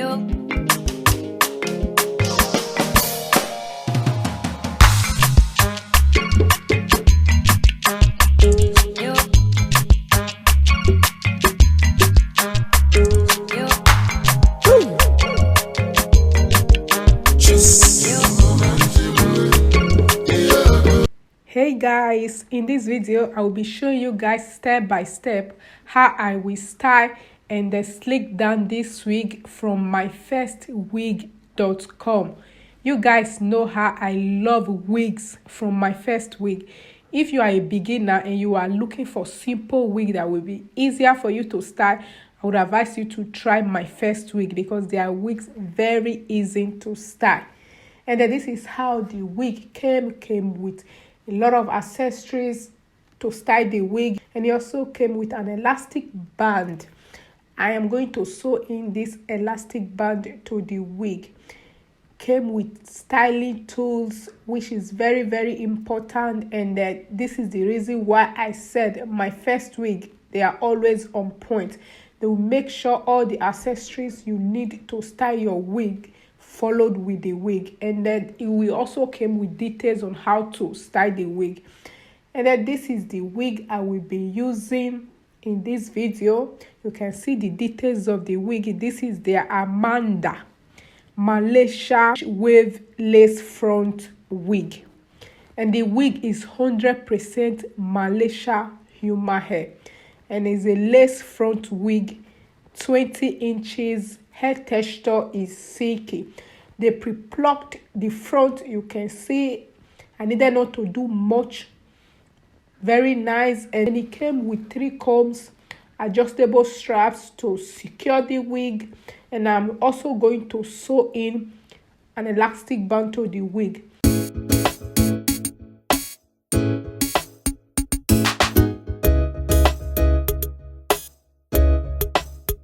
Hey guys, in this video I will be showing you guys step by step how I will style and slick down this wig from myfirstwig.com. You guys know how I love wigs from Myfirstwig. If you are a beginner and you are looking for simple wig that will be easier for you to style, I would advise you to try Myfirstwig because their wigs very easy to style. And then this is how the wig came with a lot of accessories to style the wig, and it also came with an elastic band. I am going to sew in this elastic band to the wig. Came with styling tools, which is very important, and this is the reason why I said Myfirstwig, they are always on point. They will make sure all the accessories you need to style your wig followed with the wig, and then it will also came with details on how to style the wig. And then this is the wig I will be using in this video. You can see the details of the wig. This is the Amanda Malaysia wave lace front wig, and the wig is 100% Malaysia human hair, and is a lace front wig, 20 inches. Hair texture is silky. They pre-plucked the front. You can see I needed not to do much. Very nice. And it came with 3 combs, adjustable straps to secure the wig, and I'm also going to sew in an elastic band to the wig.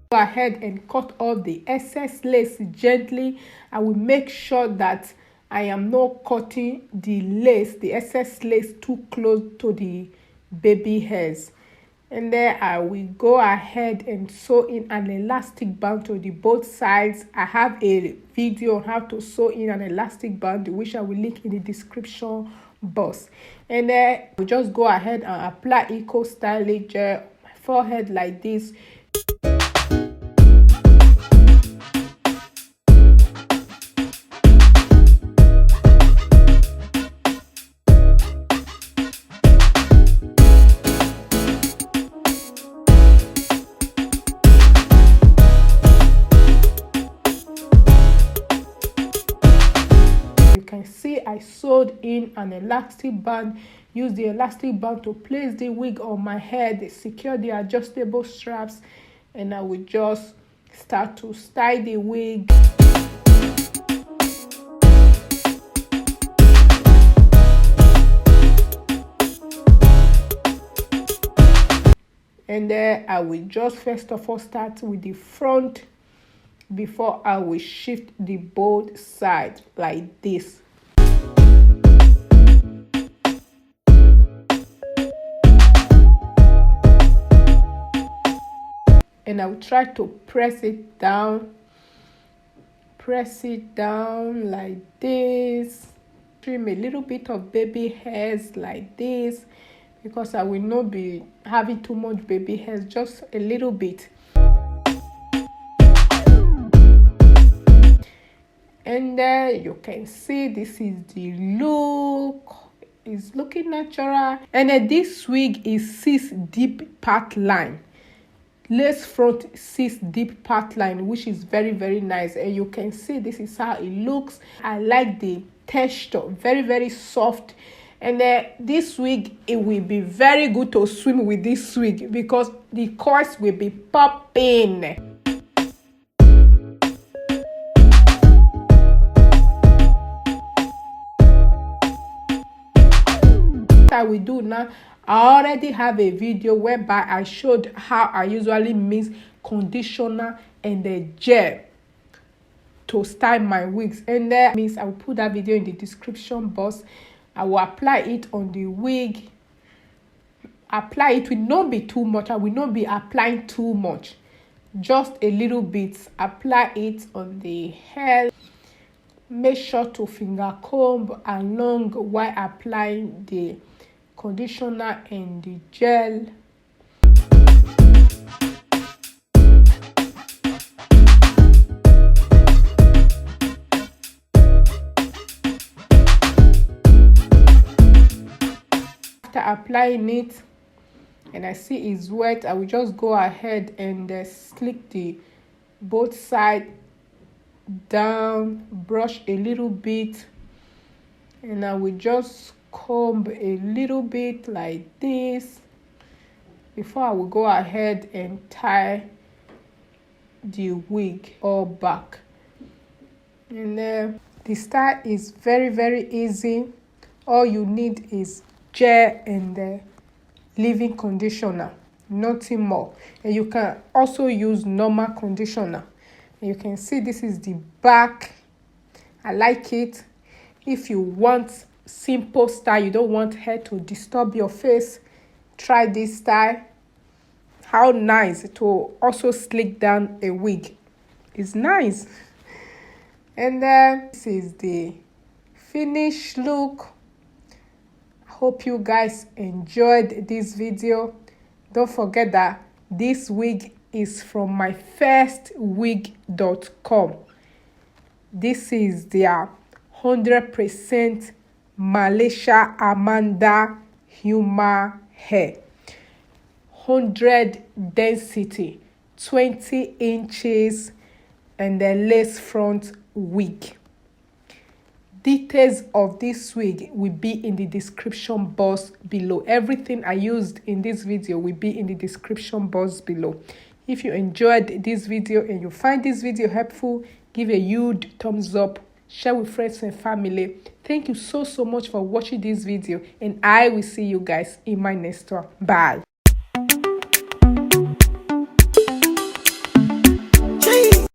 Go ahead and cut off the excess lace gently. I will make sure that I am not cutting the lace, the excess lace, too close to the baby hairs. And then I will go ahead and sew in an elastic band to the both sides. I have a video on how to sew in an elastic band, which I will link in the description box. And then we just go ahead and apply Eco Styling gel on my forehead like this. See, I sewed in an elastic band. Use the elastic band to place the wig on my head, secure the adjustable straps, and I will just start to style the wig. And then I will just first of all start with the front before I will shift the both sides like this. And I will try to press it down like this. Trim a little bit of baby hairs like this, because I will not be having too much baby hairs, just a little bit. And then you can see this is the look. It's looking natural. And then this wig is 6 deep Partline. Lace front 6 deep Partline, which is very nice. And you can see this is how it looks. I like the texture, very soft. And this wig, it will be very good to swim with this wig because the coils will be popping. I will do now, I already have a video whereby I showed how I usually mix conditioner and the gel to style my wigs, and that means I will put that video in the description box. I will apply it on the wig. Apply it will not be too much. I will not be applying too much. just a little bit. Apply it on the hair. Make sure to finger comb along while applying the conditioner and the gel. After applying it and I see it's wet, I will just go ahead and slick the both side down, brush a little bit, and I will just comb a little bit like this before I will go ahead and tie the wig all back. And the style is very easy. All you need is gel and leave-in conditioner, nothing more. And you can also use normal conditioner. You can see this is the back. I like it. If you want simple style, you don't want hair to disturb your face, try this style. How nice to also slick down a wig. It's nice. And this is the finished look. Hope you guys enjoyed this video. Don't forget that this wig is from myfirstwig.com. This is their 100% Malaysia Amanda human hair. 100 density, 20 inches, and the lace front wig. Details of this wig will be in the description box below. Everything I used in this video will be in the description box below. If you enjoyed this video and you find this video helpful, give a huge thumbs up, share with friends and family. Thank you so much for watching this video, and I will see you guys in my next one. Bye.